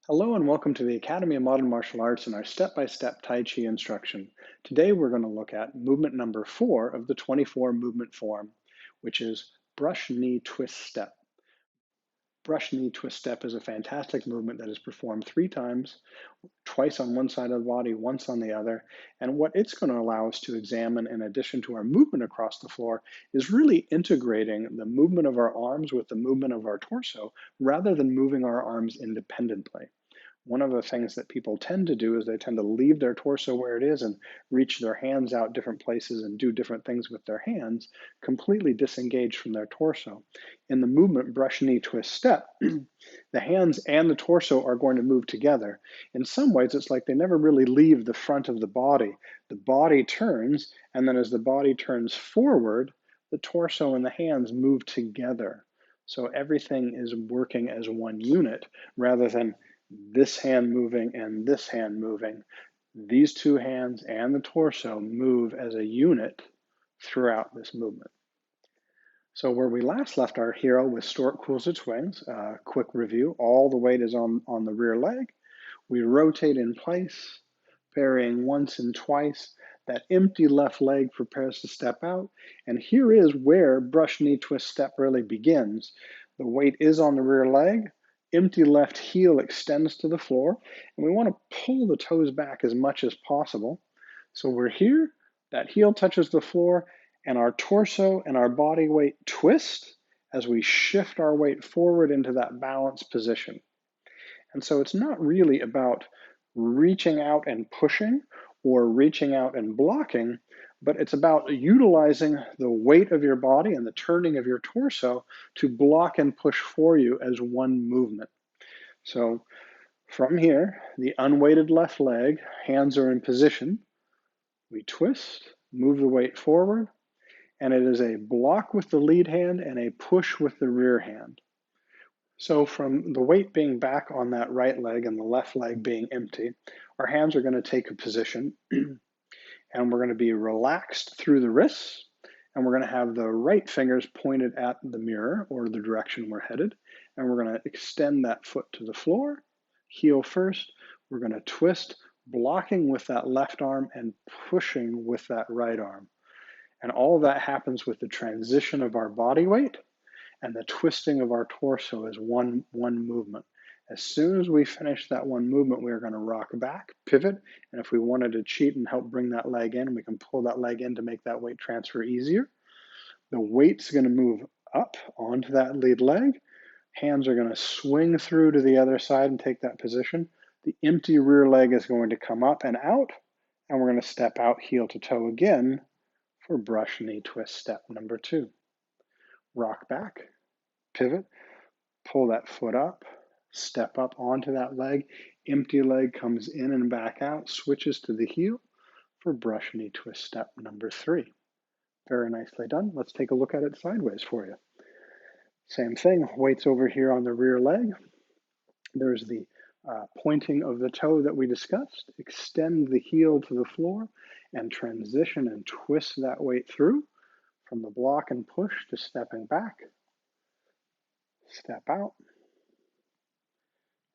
Hello and welcome to the Academy of Modern Martial Arts and our step-by-step Tai Chi instruction. Today we're going to look at movement number 4 of the 24 movement form, which is brush knee twist step. Brush knee twist step is a fantastic movement that is performed 3 times, twice on one side of the body, once on the other. And what it's going to allow us to examine, in addition to our movement across the floor, is really integrating the movement of our arms with the movement of our torso rather than moving our arms independently. One of the things that people tend to do is they tend to leave their torso where it is and reach their hands out different places and do different things with their hands, completely disengaged from their torso. In the movement brush knee twist step, the hands and the torso are going to move together. In some ways, it's like they never really leave the front of the body. The body turns, and then as the body turns forward, the torso and the hands move together. So everything is working as one unit rather than this hand moving and this hand moving. These two hands and the torso move as a unit throughout this movement. So where we last left our hero with stork cools its wings, quick review, all the weight is on the rear leg. We rotate in place, varying once and twice. That empty left leg prepares to step out. And here is where brush knee twist step really begins. The weight is on the rear leg. Empty left heel extends to the floor, and we want to pull the toes back as much as possible. So we're here, that heel touches the floor, and our torso and our body weight twist as we shift our weight forward into that balanced position. And so it's not really about reaching out and pushing or reaching out and blocking, but it's about utilizing the weight of your body and the turning of your torso to block and push for you as one movement. So from here, the unweighted left leg, hands are in position. We twist, move the weight forward, and it is a block with the lead hand and a push with the rear hand. So from the weight being back on that right leg and the left leg being empty, our hands are going to take a position and we're going to be relaxed through the wrists, and we're going to have the right fingers pointed at the mirror or the direction we're headed, and we're going to extend that foot to the floor, heel first. We're going to twist, blocking with that left arm and pushing with that right arm. And all of that happens with the transition of our body weight and the twisting of our torso as one movement. As soon as we finish that one movement, we are going to rock back, pivot, and if we wanted to cheat and help bring that leg in, we can pull that leg in to make that weight transfer easier. The weight's going to move up onto that lead leg. Hands are going to swing through to the other side and take that position. The empty rear leg is going to come up and out, and we're going to step out heel to toe again for brush knee twist step number 2. Rock back, pivot, pull that foot up, step up onto that leg, empty leg comes in and back out, switches to the heel for brush knee twist step number 3. Very nicely done. Let's take a look at it sideways for you. Same thing, weights over here on the rear leg. There's the pointing of the toe that we discussed. Extend the heel to the floor and transition and twist that weight through from the block and push to stepping back. Step out,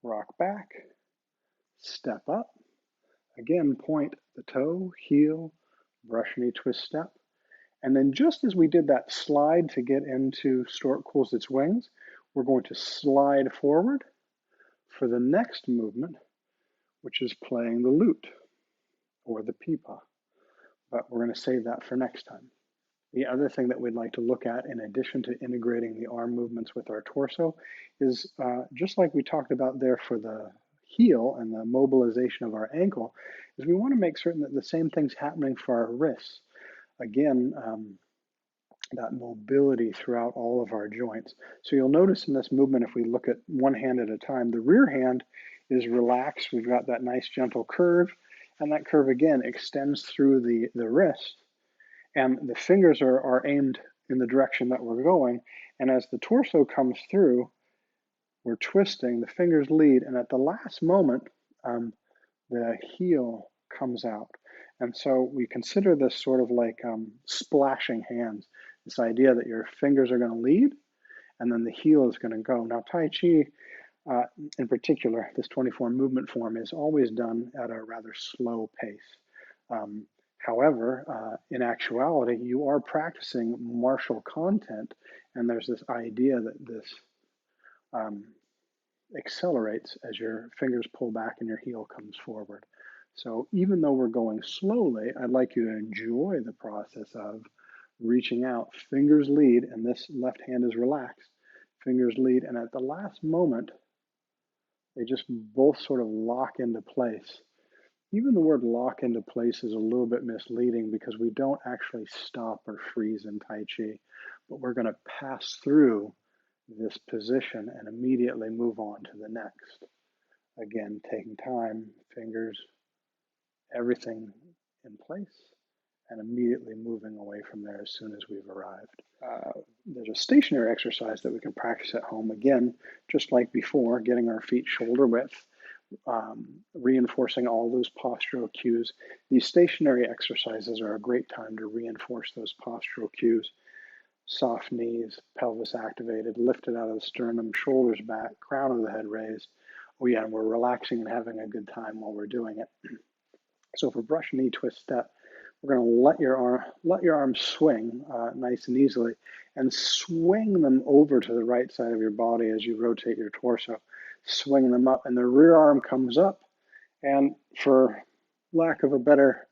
rock back, step up. Again, point the toe, heel, brush knee twist step. And then just as we did that slide to get into stork cools its wings, we're going to slide forward for the next movement, which is playing the lute or the pipa. But we're going to save that for next time. The other thing that we'd like to look at, in addition to integrating the arm movements with our torso, is just like we talked about there for the heel and the mobilization of our ankle, is we want to make certain that the same thing's happening for our wrists. Again, that mobility throughout all of our joints. So you'll notice in this movement, if we look at one hand at a time, the rear hand is relaxed. We've got that nice gentle curve, and that curve again extends through the wrist. And the fingers are aimed in the direction that we're going. And as the torso comes through, we're twisting, the fingers lead, and at the last moment, the heel comes out. And so we consider this sort of like splashing hands, this idea that your fingers are going to lead, and then the heel is going to go. Now, Tai Chi Uh, in particular, this 24 movement form is always done at a rather slow pace. Um, However, in actuality, you are practicing martial content, and there's this idea that this um, accelerates as your fingers pull back and your heel comes forward. So even though we're going slowly, I'd like you to enjoy the process of reaching out. Fingers lead, and this left hand is relaxed. Fingers lead, and at the last moment, they just both sort of lock into place. Even the word lock into place is a little bit misleading because we don't actually stop or freeze in Tai Chi, but we're going to pass through this position and immediately move on to the next. Again, taking time, fingers, everything in place, and immediately moving away from there as soon as we've arrived. There's a stationary exercise that we can practice at home. Again, just like before, getting our feet shoulder width, reinforcing all those postural cues. These stationary exercises are a great time to reinforce those postural cues. Soft knees, pelvis activated, lifted out of the sternum, shoulders back, crown of the head raised. Oh yeah, and we're relaxing and having a good time while we're doing it. So for brush knee twist step, we're going to let your arms swing nice and easily, and swing them over to the right side of your body as you rotate your torso. Swing them up, and the rear arm comes up. And for lack of a better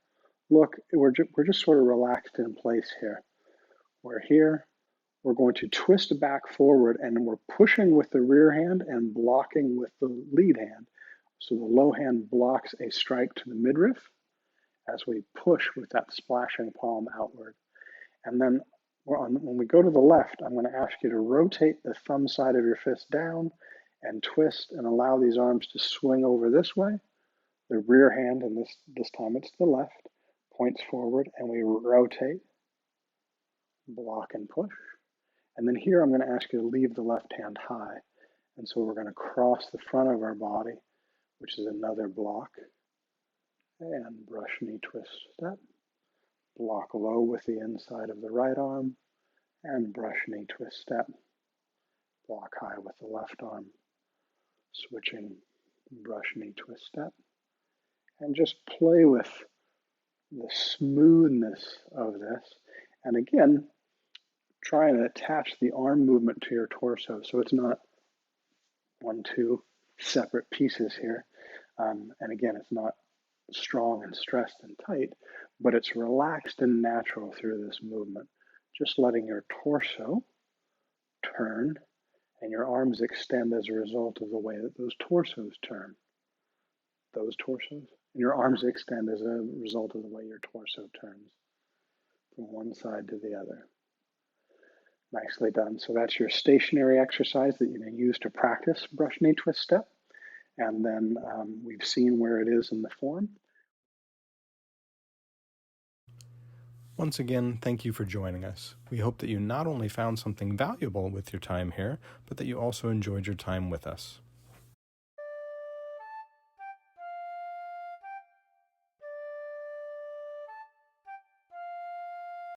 look, we're just sort of relaxed in place here. We're here. We're going to twist back forward, and we're pushing with the rear hand and blocking with the lead hand. So the low hand blocks a strike to the midriff as we push with that splashing palm outward. And then when we go to the left, I'm going to ask you to rotate the thumb side of your fist down and twist and allow these arms to swing over this way. The rear hand, and this time it's the left, points forward, and we rotate, block and push. And then here I'm going to ask you to leave the left hand high. And so we're going to cross the front of our body, which is another block, and brush knee twist step. Block low with the inside of the right arm, and brush knee twist step. Block high with the left arm. Switching brush knee twist step. And just play with the smoothness of this. And again, try and attach the arm movement to your torso so it's not two separate pieces here. And again, it's not strong and stressed and tight, but it's relaxed and natural through this movement. Just letting your torso turn and your arms extend as a result of the way that those torsos turn. Those torsos, and your arms extend as a result of the way your torso turns from one side to the other. Nicely done. So that's your stationary exercise that you can use to practice brush knee twist step. And then we've seen where it is in the form. Once again, thank you for joining us. We hope that you not only found something valuable with your time here, but that you also enjoyed your time with us.